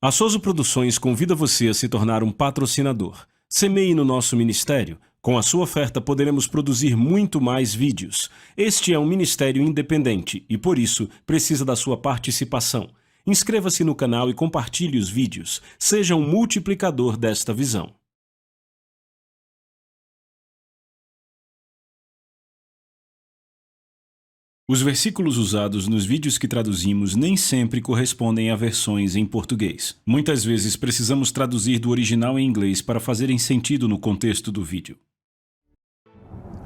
A Soso Produções convida você a se tornar um patrocinador. Semeie no nosso ministério. Com a sua oferta poderemos produzir muito mais vídeos. Este é um ministério independente e, por isso, precisa da sua participação. Inscreva-se no canal e compartilhe os vídeos. Seja um multiplicador desta visão. Os versículos usados nos vídeos que traduzimos nem sempre correspondem a versões em português. Muitas vezes precisamos traduzir do original em inglês para fazerem sentido no contexto do vídeo.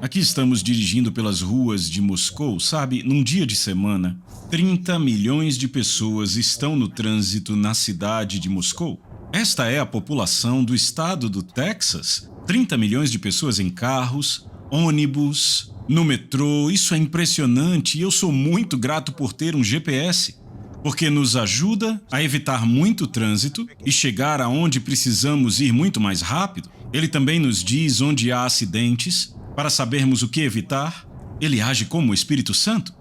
Aqui estamos dirigindo pelas ruas de Moscou, sabe? Num dia de semana, 30 milhões de pessoas estão no trânsito na cidade de Moscou. Esta é a população do estado do Texas. 30 milhões de pessoas em carros, ônibus, no metrô. Isso é impressionante e eu sou muito grato por ter um GPS, porque nos ajuda a evitar muito trânsito e chegar aonde precisamos ir muito mais rápido. Ele também nos diz onde há acidentes, para sabermos o que evitar. Ele age como o Espírito Santo.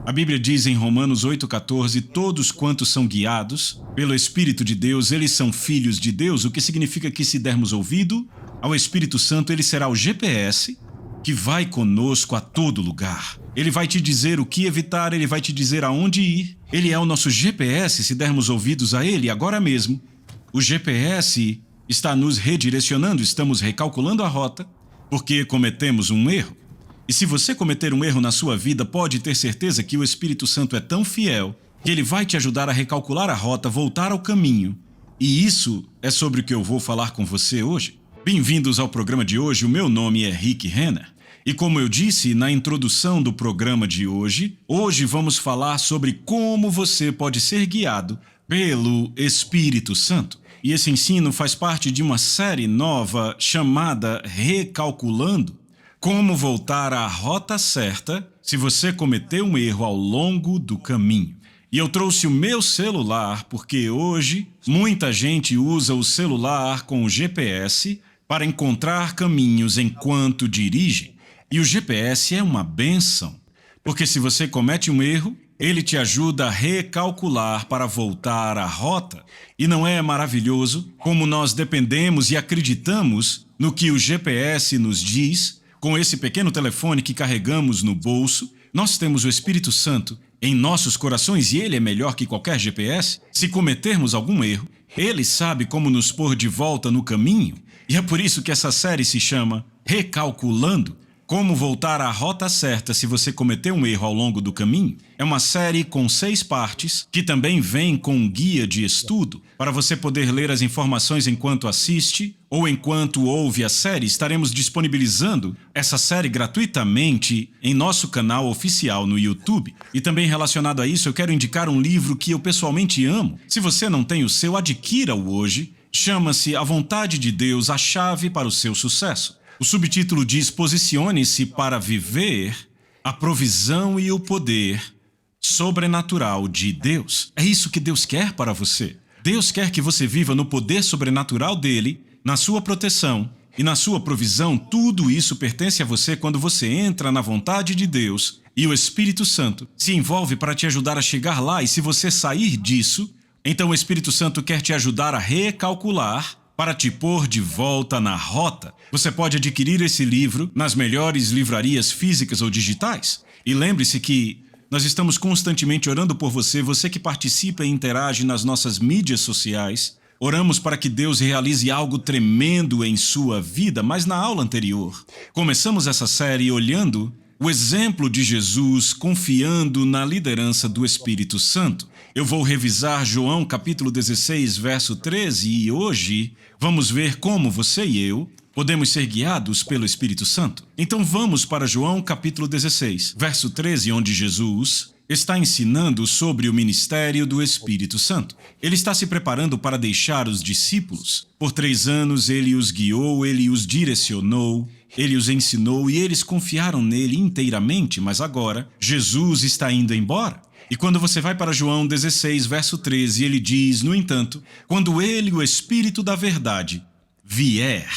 A Bíblia diz em Romanos 8,14, todos quantos são guiados pelo Espírito de Deus, eles são filhos de Deus, o que significa que se dermos ouvido ao Espírito Santo, ele será o GPS que vai conosco a todo lugar. Ele vai te dizer o que evitar, ele vai te dizer aonde ir. Ele é o nosso GPS se dermos ouvidos a ele agora mesmo. O GPS está nos redirecionando, estamos recalculando a rota, porque cometemos um erro. E se você cometer um erro na sua vida, pode ter certeza que o Espírito Santo é tão fiel que ele vai te ajudar a recalcular a rota, voltar ao caminho. E isso é sobre o que eu vou falar com você hoje. Bem-vindos ao programa de hoje, o meu nome é Rick Renner. E como eu disse na introdução do programa de hoje vamos falar sobre como você pode ser guiado pelo Espírito Santo. E esse ensino faz parte de uma série nova chamada Recalculando. Como voltar à rota certa se você cometeu um erro ao longo do caminho. E eu trouxe o meu celular porque hoje muita gente usa o celular com o GPS para encontrar caminhos enquanto dirige. E o GPS é uma bênção, porque se você comete um erro, ele te ajuda a recalcular para voltar à rota. E não é maravilhoso como nós dependemos e acreditamos no que o GPS nos diz? Com esse pequeno telefone que carregamos no bolso, nós temos o Espírito Santo em nossos corações e ele é melhor que qualquer GPS. Se cometermos algum erro, ele sabe como nos pôr de volta no caminho. E é por isso que essa série se chama Recalculando. Como voltar à rota certa se você cometeu um erro ao longo do caminho? É uma série com 6 partes, que também vem com um guia de estudo, para você poder ler as informações enquanto assiste ou enquanto ouve a série. Estaremos disponibilizando essa série gratuitamente em nosso canal oficial no YouTube. E também relacionado a isso, eu quero indicar um livro que eu pessoalmente amo. Se você não tem o seu, adquira-o hoje. Chama-se A Vontade de Deus, a Chave para o Seu Sucesso. O subtítulo diz: posicione-se para viver a provisão e o poder sobrenatural de Deus. É isso que Deus quer para você. Deus quer que você viva no poder sobrenatural dele, na sua proteção e na sua provisão. Tudo isso pertence a você quando você entra na vontade de Deus e o Espírito Santo se envolve para te ajudar a chegar lá. E se você sair disso, então o Espírito Santo quer te ajudar a recalcular para te pôr de volta na rota. Você pode adquirir esse livro nas melhores livrarias físicas ou digitais. E lembre-se que nós estamos constantemente orando por você, você que participa e interage nas nossas mídias sociais. Oramos para que Deus realize algo tremendo em sua vida, mas na aula anterior, começamos essa série olhando o exemplo de Jesus, confiando na liderança do Espírito Santo. Eu vou revisar João capítulo 16, verso 13 e hoje vamos ver como você e eu podemos ser guiados pelo Espírito Santo. Então vamos para João capítulo 16, verso 13, onde Jesus está ensinando sobre o ministério do Espírito Santo. Ele está se preparando para deixar os discípulos. Por 3 anos ele os guiou, ele os direcionou, ele os ensinou e eles confiaram nele inteiramente, mas agora Jesus está indo embora. E quando você vai para João 16, verso 13, ele diz, no entanto, quando ele, o Espírito da Verdade, vier.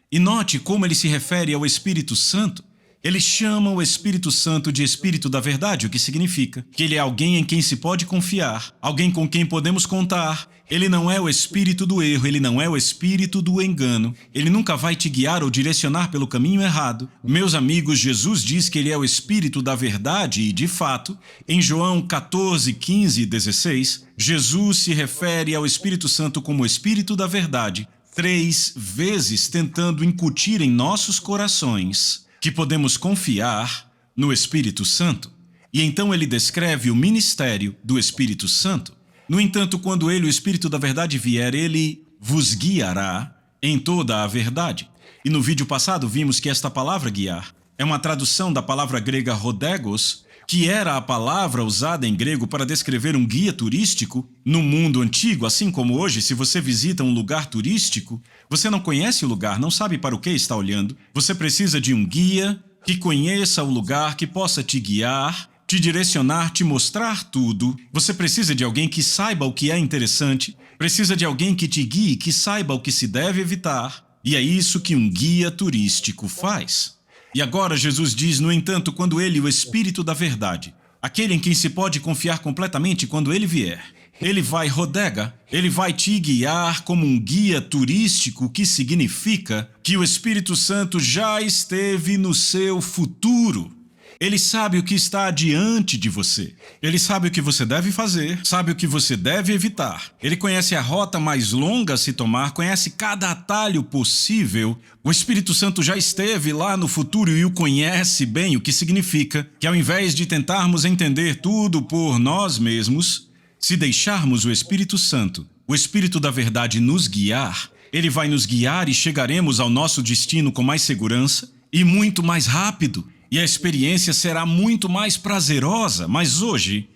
E note como ele se refere ao Espírito Santo. Ele chama o Espírito Santo de Espírito da Verdade, o que significa que ele é alguém em quem se pode confiar, alguém com quem podemos contar. Ele não é o espírito do erro, ele não é o espírito do engano. Ele nunca vai te guiar ou direcionar pelo caminho errado. Meus amigos, Jesus diz que ele é o Espírito da Verdade e, de fato, em João 14, 15 e 16, Jesus se refere ao Espírito Santo como o Espírito da Verdade, 3 vezes tentando incutir em nossos corações que podemos confiar no Espírito Santo. E então ele descreve o ministério do Espírito Santo. No entanto, quando ele, o Espírito da Verdade, vier, ele vos guiará em toda a verdade. E no vídeo passado vimos que esta palavra guiar é uma tradução da palavra grega rodegos, que era a palavra usada em grego para descrever um guia turístico no mundo antigo, assim como hoje, se você visita um lugar turístico, você não conhece o lugar, não sabe para o que está olhando, você precisa de um guia que conheça o lugar, que possa te guiar, te direcionar, te mostrar tudo. Você precisa de alguém que saiba o que é interessante, precisa de alguém que te guie, que saiba o que se deve evitar, e é isso que um guia turístico faz. E agora Jesus diz, no entanto, quando ele, o Espírito da Verdade, aquele em quem se pode confiar completamente quando ele vier, ele vai rodega, ele vai te guiar como um guia turístico, que significa que o Espírito Santo já esteve no seu futuro. Ele sabe o que está adiante de você. Ele sabe o que você deve fazer, sabe o que você deve evitar. Ele conhece a rota mais longa a se tomar, conhece cada atalho possível. O Espírito Santo já esteve lá no futuro e o conhece bem, o que significa que ao invés de tentarmos entender tudo por nós mesmos, se deixarmos o Espírito Santo, o Espírito da Verdade, nos guiar, ele vai nos guiar e chegaremos ao nosso destino com mais segurança e muito mais rápido. E a experiência será muito mais prazerosa. Mas hoje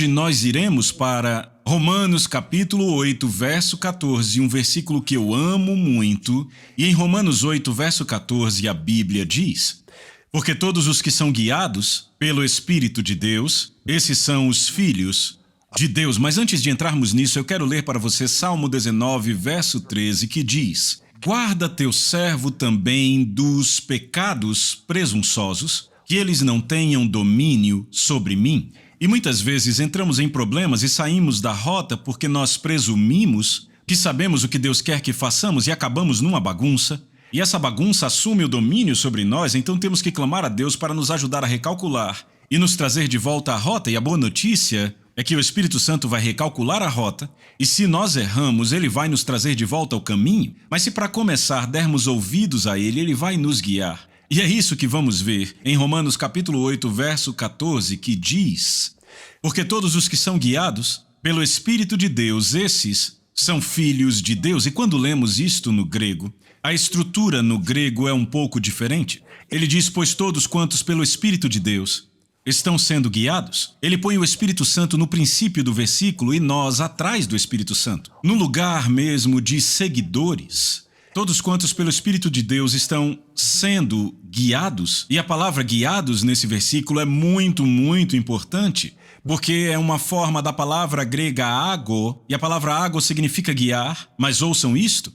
nós iremos para Romanos capítulo 8, verso 14, um versículo que eu amo muito. E em Romanos 8, verso 14, a Bíblia diz: porque todos os que são guiados pelo Espírito de Deus, esses são os filhos de Deus. Mas antes de entrarmos nisso, eu quero ler para você Salmo 19, verso 13, que diz: guarda teu servo também dos pecados presunçosos, que eles não tenham domínio sobre mim. E muitas vezes entramos em problemas e saímos da rota porque nós presumimos que sabemos o que Deus quer que façamos e acabamos numa bagunça. E essa bagunça assume o domínio sobre nós, então temos que clamar a Deus para nos ajudar a recalcular e nos trazer de volta à rota. E a boa notícia é que o Espírito Santo vai recalcular a rota, e se nós erramos, ele vai nos trazer de volta ao caminho, mas se para começar dermos ouvidos a ele, ele vai nos guiar. E é isso que vamos ver em Romanos capítulo 8, verso 14, que diz: porque todos os que são guiados pelo Espírito de Deus, esses são filhos de Deus. E quando lemos isto no grego, a estrutura no grego é um pouco diferente. Ele diz, pois todos quantos pelo Espírito de Deus estão sendo guiados. Ele põe o Espírito Santo no princípio do versículo e nós atrás do Espírito Santo, no lugar mesmo de seguidores. Todos quantos pelo Espírito de Deus estão sendo guiados. E a palavra guiados nesse versículo é muito, muito importante, porque é uma forma da palavra grega ágo, e a palavra ágo significa guiar, mas ouçam isto.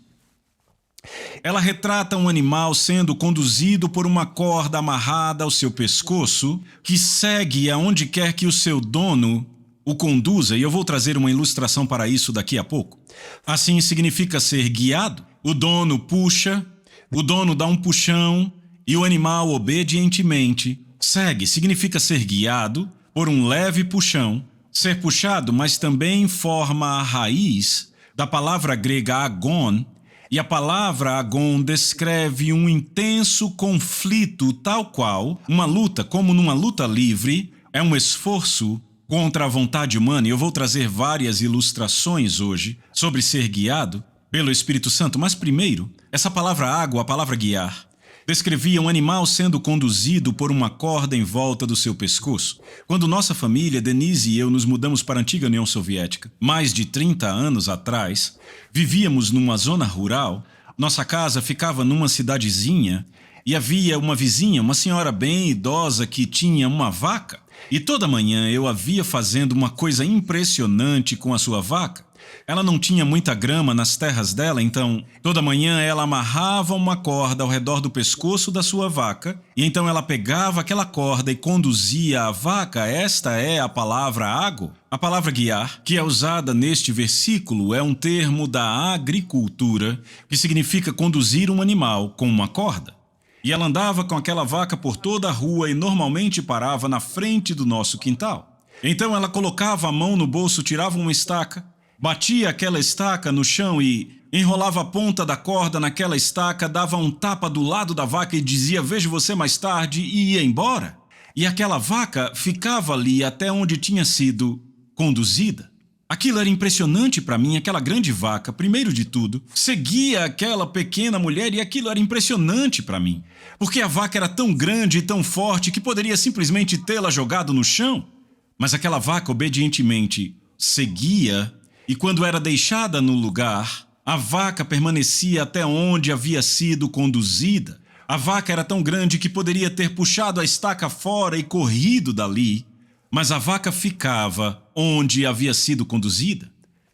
Ela retrata um animal sendo conduzido por uma corda amarrada ao seu pescoço, que segue aonde quer que o seu dono o conduza, e eu vou trazer uma ilustração para isso daqui a pouco. Assim significa ser guiado. O dono puxa, o dono dá um puxão, e o animal obedientemente segue. Significa ser guiado por um leve puxão, ser puxado, mas também forma a raiz da palavra grega agon. E a palavra agon descreve um intenso conflito, tal qual uma luta, como numa luta livre, é um esforço contra a vontade humana. E eu vou trazer várias ilustrações hoje sobre ser guiado pelo Espírito Santo. Mas primeiro, essa palavra água, a palavra guiar, descrevia um animal sendo conduzido por uma corda em volta do seu pescoço. Quando nossa família, Denise e eu, nos mudamos para a antiga União Soviética, mais de 30 anos atrás, vivíamos numa zona rural. Nossa casa ficava numa cidadezinha e havia uma vizinha, uma senhora bem idosa que tinha uma vaca. E toda manhã eu a via fazendo uma coisa impressionante com a sua vaca. Ela não tinha muita grama nas terras dela, então toda manhã ela amarrava uma corda ao redor do pescoço da sua vaca, e então ela pegava aquela corda e conduzia a vaca. Esta é a palavra ágo. A palavra guiar, que é usada neste versículo, é um termo da agricultura, que significa conduzir um animal com uma corda. E ela andava com aquela vaca por toda a rua e normalmente parava na frente do nosso quintal. Então ela colocava a mão no bolso, tirava uma estaca, batia aquela estaca no chão e enrolava a ponta da corda naquela estaca, dava um tapa do lado da vaca e dizia: "Vejo você mais tarde", e ia embora. E aquela vaca ficava ali até onde tinha sido conduzida. Aquilo era impressionante para mim. Aquela grande vaca, primeiro de tudo, seguia aquela pequena mulher, e aquilo era impressionante para mim, porque a vaca era tão grande e tão forte que poderia simplesmente tê-la jogado no chão. Mas aquela vaca obedientemente seguia, e quando era deixada no lugar, a vaca permanecia até onde havia sido conduzida. A vaca era tão grande que poderia ter puxado a estaca fora e corrido dali, mas a vaca ficava onde havia sido conduzida.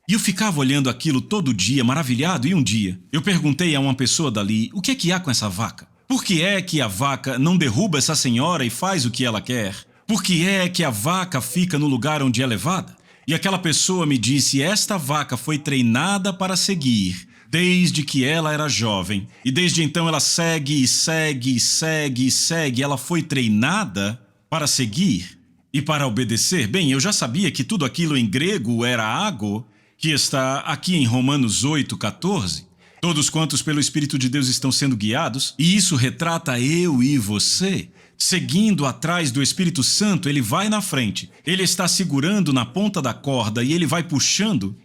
E eu ficava olhando aquilo todo dia, maravilhado, e um dia eu perguntei a uma pessoa dali: "O que é que há com essa vaca? Por que é que a vaca não derruba essa senhora e faz o que ela quer? Por que é que a vaca fica no lugar onde é levada?" E aquela pessoa me disse: "Esta vaca foi treinada para seguir desde que ela era jovem. E desde então ela segue e segue e segue e segue. Ela foi treinada para seguir e para obedecer." Bem, eu já sabia que tudo aquilo em grego era ágo, que está aqui em Romanos 8:14. Todos quantos pelo Espírito de Deus estão sendo guiados, e isso retrata eu e você. Seguindo atrás do Espírito Santo, ele vai na frente, ele está segurando na ponta da corda e ele vai puxando,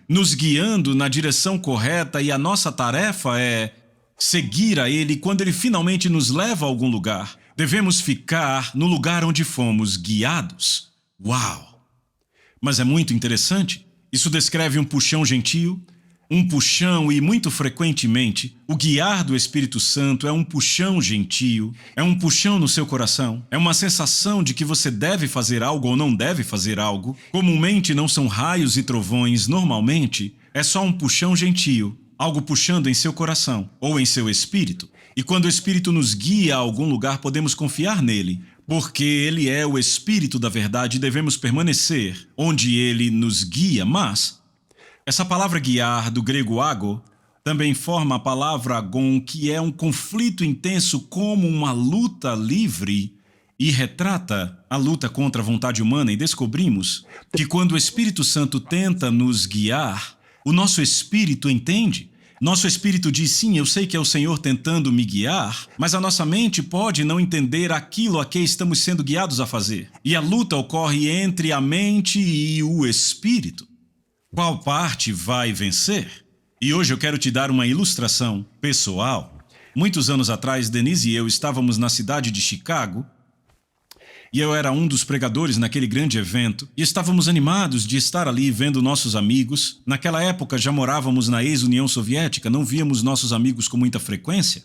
nos guiando na direção correta, e a nossa tarefa é seguir a ele. Quando ele finalmente nos leva a algum lugar, devemos ficar no lugar onde fomos guiados. Uau! Mas é muito interessante. Isso descreve um puxão gentil, um puxão, e muito frequentemente o guiar do Espírito Santo é um puxão gentil, é um puxão no seu coração, é uma sensação de que você deve fazer algo ou não deve fazer algo. Comumente não são raios e trovões, normalmente é só um puxão gentil, algo puxando em seu coração ou em seu espírito. E quando o Espírito nos guia a algum lugar, podemos confiar nele, porque ele é o Espírito da verdade e devemos permanecer onde ele nos guia. Mas essa palavra guiar, do grego ágo, também forma a palavra agon, que é um conflito intenso como uma luta livre, e retrata a luta contra a vontade humana. E descobrimos que quando o Espírito Santo tenta nos guiar, o nosso espírito entende. Nosso espírito diz: "Sim, eu sei que é o Senhor tentando me guiar", mas a nossa mente pode não entender aquilo a que estamos sendo guiados a fazer. E a luta ocorre entre a mente e o espírito. Qual parte vai vencer? E hoje eu quero te dar uma ilustração pessoal. Muitos anos atrás, Denise e eu estávamos na cidade de Chicago, e eu era um dos pregadores naquele grande evento, e estávamos animados de estar ali vendo nossos amigos. Naquela época já morávamos na ex-União Soviética, não víamos nossos amigos com muita frequência.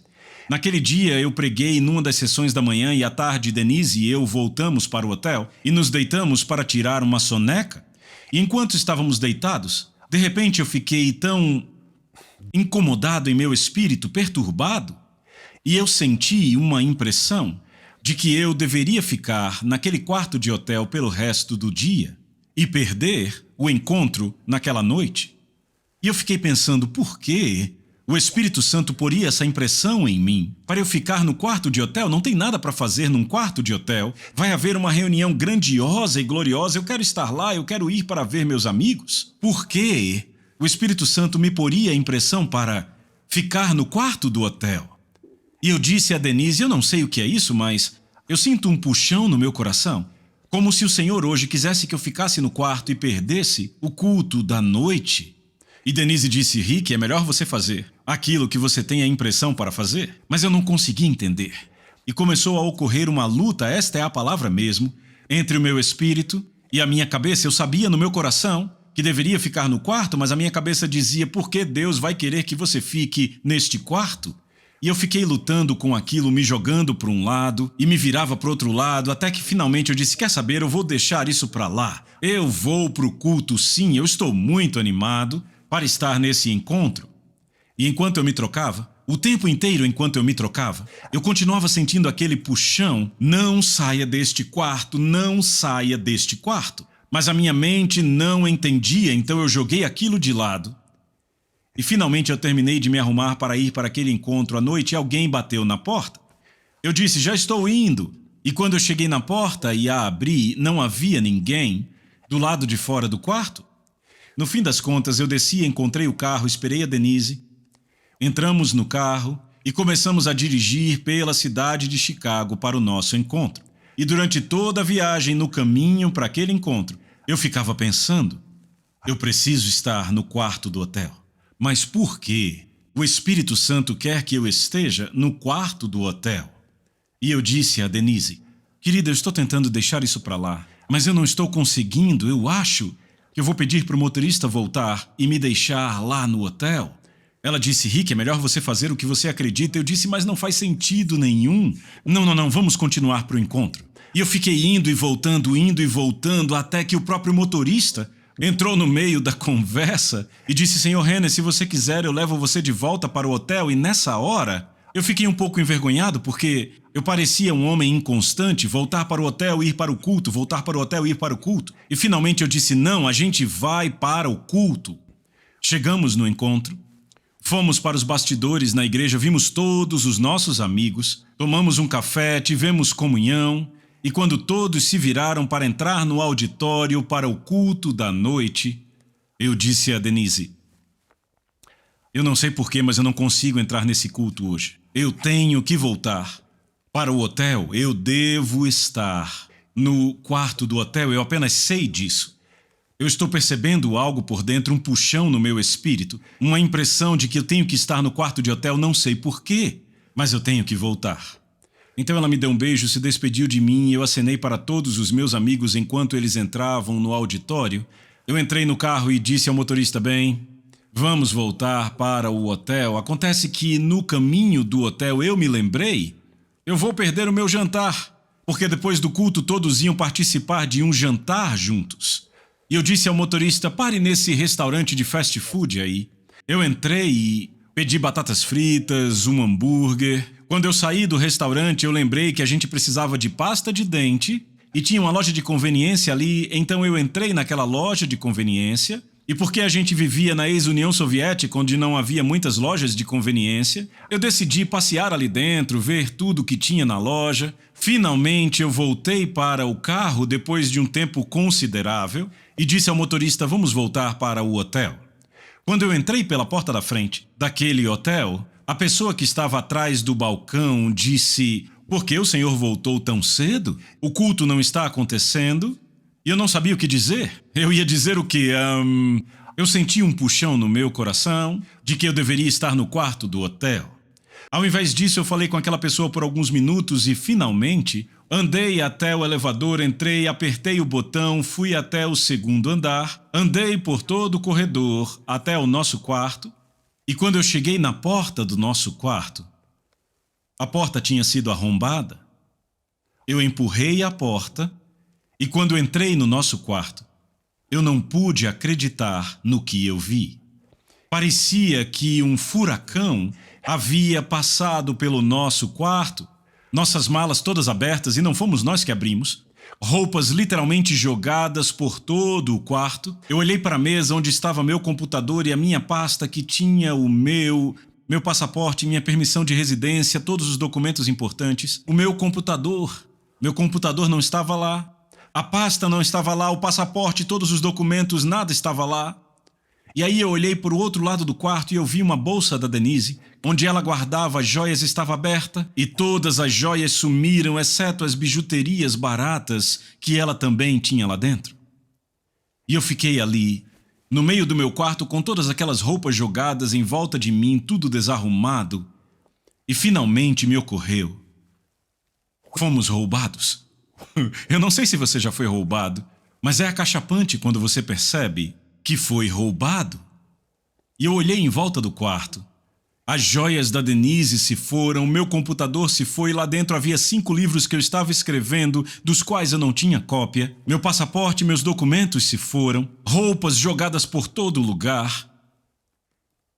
Naquele dia eu preguei numa das sessões da manhã, e à tarde Denise e eu voltamos para o hotel e nos deitamos para tirar uma soneca. E enquanto estávamos deitados, de repente eu fiquei tão incomodado em meu espírito, perturbado, e eu senti uma impressão de que eu deveria ficar naquele quarto de hotel pelo resto do dia e perder o encontro naquela noite. E eu fiquei pensando: por quê? O Espírito Santo poria essa impressão em mim para eu ficar no quarto de hotel? Não tem nada para fazer num quarto de hotel. Vai haver uma reunião grandiosa e gloriosa. Eu quero estar lá, eu quero ir para ver meus amigos. Por quê? O Espírito Santo me poria a impressão para ficar no quarto do hotel. E eu disse a Denise: "Eu não sei o que é isso, mas eu sinto um puxão no meu coração, como se o Senhor hoje quisesse que eu ficasse no quarto e perdesse o culto da noite." E Denise disse: "Rick, é melhor você fazer aquilo que você tem a impressão para fazer." Mas eu não consegui entender. E começou a ocorrer uma luta, esta é a palavra mesmo, entre o meu espírito e a minha cabeça. Eu sabia no meu coração que deveria ficar no quarto, mas a minha cabeça dizia: "Por que Deus vai querer que você fique neste quarto?" E eu fiquei lutando com aquilo, me jogando para um lado e me virava para outro lado, até que finalmente eu disse, quer saber, eu vou deixar isso para lá. Eu vou pro culto sim, eu estou muito animado para estar nesse encontro. E enquanto eu me trocava, o tempo inteiro enquanto eu me trocava, eu continuava sentindo aquele puxão, não saia deste quarto, não saia deste quarto. Mas a minha mente não entendia, então eu joguei aquilo de lado. E finalmente eu terminei de me arrumar para ir para aquele encontro à noite e alguém bateu na porta. Eu disse, já estou indo. E quando eu cheguei na porta e a abri, não havia ninguém do lado de fora do quarto. No fim das contas, eu desci, encontrei o carro, esperei a Denise. Entramos no carro e começamos a dirigir pela cidade de Chicago para o nosso encontro. E durante toda a viagem, no caminho para aquele encontro, eu ficava pensando, eu preciso estar no quarto do hotel. Mas por que o Espírito Santo quer que eu esteja no quarto do hotel? E eu disse a Denise, querida, eu estou tentando deixar isso para lá, mas eu não estou conseguindo, eu acho que eu vou pedir para o motorista voltar e me deixar lá no hotel. Ela disse, Rick, é melhor você fazer o que você acredita. Eu disse, mas não faz sentido nenhum. Não, vamos continuar para o encontro. E eu fiquei indo e voltando, até que o próprio motorista entrou no meio da conversa e disse, Senhor Renner, se você quiser, eu levo você de volta para o hotel. E nessa hora, eu fiquei um pouco envergonhado, porque eu parecia um homem inconstante, voltar para o hotel, ir para o culto, voltar para o hotel, ir para o culto. E finalmente eu disse, não, a gente vai para o culto. Chegamos no encontro. Fomos para os bastidores na igreja, vimos todos os nossos amigos, tomamos um café, tivemos comunhão, e quando todos se viraram para entrar no auditório para o culto da noite, eu disse a Denise, eu não sei porquê, mas eu não consigo entrar nesse culto hoje. Eu tenho que voltar para o hotel, eu devo estar no quarto do hotel, eu apenas sei disso. Eu estou percebendo algo por dentro, um puxão no meu espírito, uma impressão de que eu tenho que estar no quarto de hotel, não sei porquê, mas eu tenho que voltar. Então ela me deu um beijo, se despediu de mim e eu acenei para todos os meus amigos enquanto eles entravam no auditório. Eu entrei no carro e disse ao motorista, bem, vamos voltar para o hotel. Acontece que no caminho do hotel eu me lembrei, eu vou perder o meu jantar, porque depois do culto todos iam participar de um jantar juntos. E eu disse ao motorista, pare nesse restaurante de fast food aí. Eu entrei e pedi batatas fritas, um hambúrguer. Quando eu saí do restaurante, eu lembrei que a gente precisava de pasta de dente e tinha uma loja de conveniência ali, então eu entrei naquela loja de conveniência. E porque a gente vivia na ex-União Soviética, onde não havia muitas lojas de conveniência, eu decidi passear ali dentro, ver tudo o que tinha na loja. Finalmente eu voltei para o carro depois de um tempo considerável e disse ao motorista, vamos voltar para o hotel. Quando eu entrei pela porta da frente daquele hotel, a pessoa que estava atrás do balcão disse, por que o senhor voltou tão cedo? O culto não está acontecendo? E eu não sabia o que dizer. Eu ia dizer o quê? Eu senti um puxão no meu coração de que eu deveria estar no quarto do hotel. Ao invés disso, eu falei com aquela pessoa por alguns minutos e, finalmente, andei até o elevador, entrei, apertei o botão, fui até o segundo andar, andei por todo o corredor até o nosso quarto e quando eu cheguei na porta do nosso quarto, a porta tinha sido arrombada. Eu empurrei a porta e quando entrei no nosso quarto, eu não pude acreditar no que eu vi. Parecia que um furacão havia passado pelo nosso quarto, nossas malas todas abertas e não fomos nós que abrimos, roupas literalmente jogadas por todo o quarto. Eu olhei para a mesa onde estava meu computador e a minha pasta que tinha o meu passaporte, minha permissão de residência, todos os documentos importantes. O meu computador não estava lá. A pasta não estava lá, o passaporte, todos os documentos, nada estava lá. E aí eu olhei para o outro lado do quarto e eu vi uma bolsa da Denise, onde ela guardava as joias estava aberta e todas as joias sumiram, exceto as bijuterias baratas que ela também tinha lá dentro. E eu fiquei ali, no meio do meu quarto, com todas aquelas roupas jogadas em volta de mim, tudo desarrumado. E finalmente me ocorreu. Fomos roubados. Eu não sei se você já foi roubado, mas é acachapante quando você percebe que foi roubado. E eu olhei em volta do quarto As joias da Denise se foram, meu computador se foi, lá dentro havia 5 livros que eu estava escrevendo, dos quais eu não tinha cópia. Meu passaporte e meus documentos se foram, roupas jogadas por todo lugar.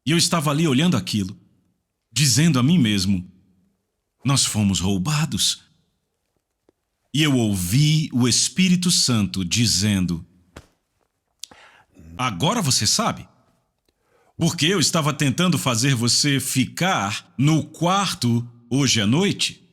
E eu estava ali olhando aquilo, dizendo a mim mesmo, nós fomos roubados. E eu ouvi o Espírito Santo dizendo, agora você sabe? Porque eu estava tentando fazer você ficar no quarto hoje à noite.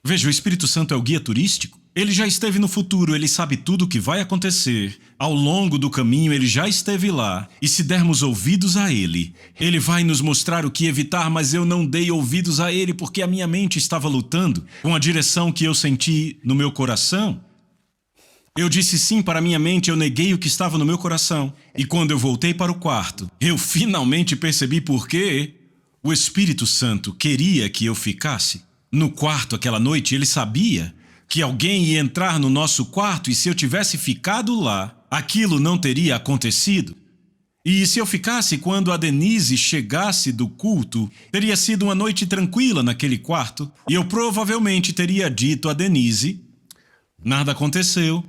Veja, o Espírito Santo é o guia turístico. Ele já esteve no futuro, ele sabe tudo o que vai acontecer. Ao longo do caminho, ele já esteve lá. E se dermos ouvidos a ele, ele vai nos mostrar o que evitar, mas eu não dei ouvidos a ele porque a minha mente estava lutando com a direção que eu senti no meu coração. Eu disse sim para minha mente, eu neguei o que estava no meu coração. E quando eu voltei para o quarto, eu finalmente percebi por que o Espírito Santo queria que eu ficasse no quarto aquela noite. Ele sabia que alguém ia entrar no nosso quarto e se eu tivesse ficado lá, aquilo não teria acontecido. E se eu ficasse quando a Denise chegasse do culto, teria sido uma noite tranquila naquele quarto. E eu provavelmente teria dito a Denise, nada aconteceu.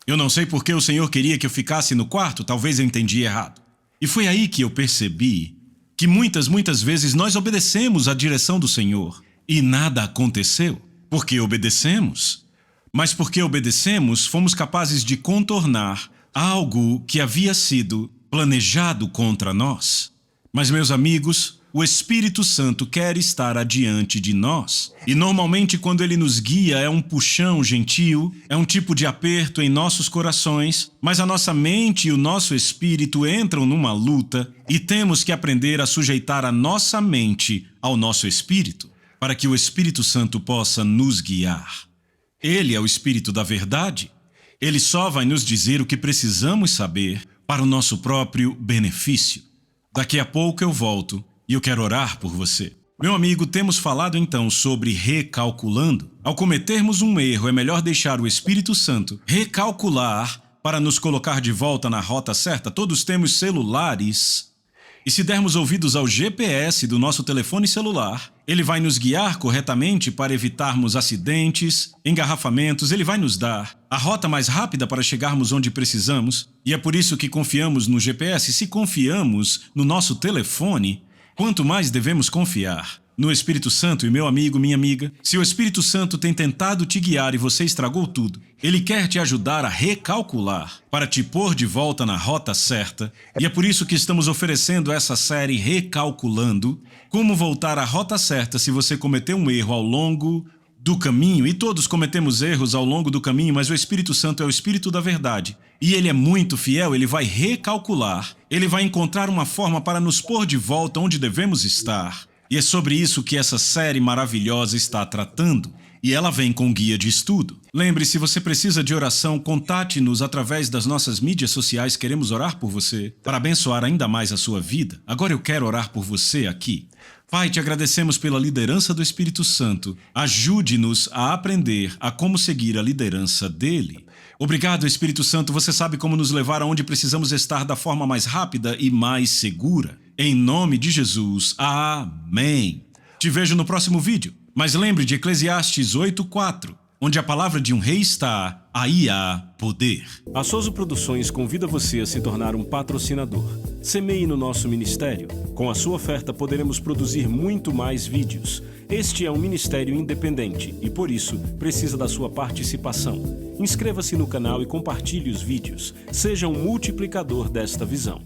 Eu não sei por que o Senhor queria que eu ficasse no quarto, talvez eu entendi errado. E foi aí que eu percebi que muitas vezes nós obedecemos à direção do Senhor e nada aconteceu, porque obedecemos. Mas porque obedecemos, fomos capazes de contornar algo que havia sido planejado contra nós. Mas, meus amigos, o Espírito Santo quer estar adiante de nós. E normalmente quando ele nos guia é um puxão gentil, é um tipo de aperto em nossos corações, mas a nossa mente e o nosso espírito entram numa luta e temos que aprender a sujeitar a nossa mente ao nosso espírito, para que o Espírito Santo possa nos guiar. Ele é o Espírito da verdade. Ele só vai nos dizer o que precisamos saber para o nosso próprio benefício. Daqui a pouco eu volto. E eu quero orar por você. Meu amigo, temos falado então sobre recalculando. Ao cometermos um erro, é melhor deixar o Espírito Santo recalcular para nos colocar de volta na rota certa. Todos temos celulares. E se dermos ouvidos ao GPS do nosso telefone celular, ele vai nos guiar corretamente para evitarmos acidentes, engarrafamentos. Ele vai nos dar a rota mais rápida para chegarmos onde precisamos. E é por isso que confiamos no GPS. Se confiamos no nosso telefone, quanto mais devemos confiar no Espírito Santo. E meu amigo, minha amiga, se o Espírito Santo tem tentado te guiar e você estragou tudo, ele quer te ajudar a recalcular para te pôr de volta na rota certa. E é por isso que estamos oferecendo essa série Recalculando, como voltar à rota certa se você cometeu um erro ao longo do caminho. E todos cometemos erros ao longo do caminho, mas o Espírito Santo é o Espírito da verdade. E ele é muito fiel, ele vai recalcular, ele vai encontrar uma forma para nos pôr de volta onde devemos estar. E é sobre isso que essa série maravilhosa está tratando. E ela vem com guia de estudo. Lembre-se, se você precisa de oração, contate-nos através das nossas mídias sociais. Queremos orar por você, para abençoar ainda mais a sua vida. Agora eu quero orar por você aqui. Pai, te agradecemos pela liderança do Espírito Santo. Ajude-nos a aprender a como seguir a liderança dele. Obrigado, Espírito Santo. Você sabe como nos levar aonde precisamos estar da forma mais rápida e mais segura. Em nome de Jesus. Amém. Te vejo no próximo vídeo. Mas lembre de Eclesiastes 8:4. Onde a palavra de um rei está, aí há poder. A Soso Produções convida você a se tornar um patrocinador. Semeie no nosso ministério. Com a sua oferta poderemos produzir muito mais vídeos. Este é um ministério independente e, por isso, precisa da sua participação. Inscreva-se no canal e compartilhe os vídeos. Seja um multiplicador desta visão.